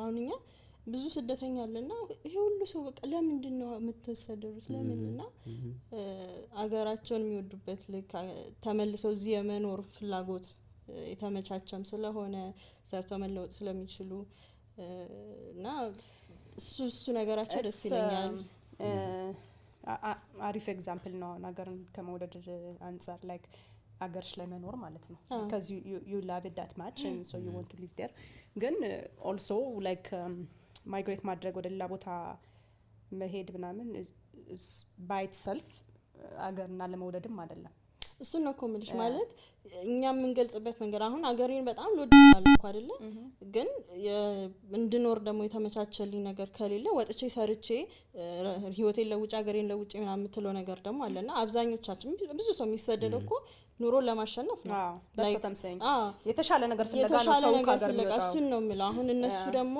አሁንኛ ብዙ ስደተኛ አለና ይሄ ሁሉ ሰው በቃ ለምንድን ነው የምትሰደዱት ለምንና አገራቸውን የሚወዱበት ልክ ተመልሰው እዚህ የመኖር ፍላጎት የተመቻቸም ስለሆነ ሰርቶ መለወጥ ስለሚችሉ እና እሱ ነገራቸው ደስ ይለኛል አሪፍ ኤግዛምፕል ነው ነገርን ከመውደድ አንፃር ላይክ አገርሽ ላይ መኖር ማለት ነው because you love it that much and so you want to live there ግን also like migrate ማድረግ ወደ ሌላ ቦታ መሄድ ምናምን by itself አገርና ለመውደድም አይደለም እሱ ነው ኮምልሽ ማለት እኛ የምንገልጽበት መንገድ አሁን አገሬን በጣም ልወዳለሁ እኮ አይደለ ግን እንድኖር ደግሞ የተመቻቸልኝ ነገር ከሌለ ወጥቼ ሰርቼ ህይወቴን ለውጭ አገሬን ለውጭ ምናምን የምትለው ነገር ደግሞ አለና አብዛኞቻችን ብዙ ሰው የሚሰደደው እኮ ኑሮን ለማሸነፍ ነው that's what I'm saying የተሻለ ነገር ፍለጋ ነው ሰው ካገር የሚወጣው እሱን ነው የምለው አሁን እነሱ ደግሞ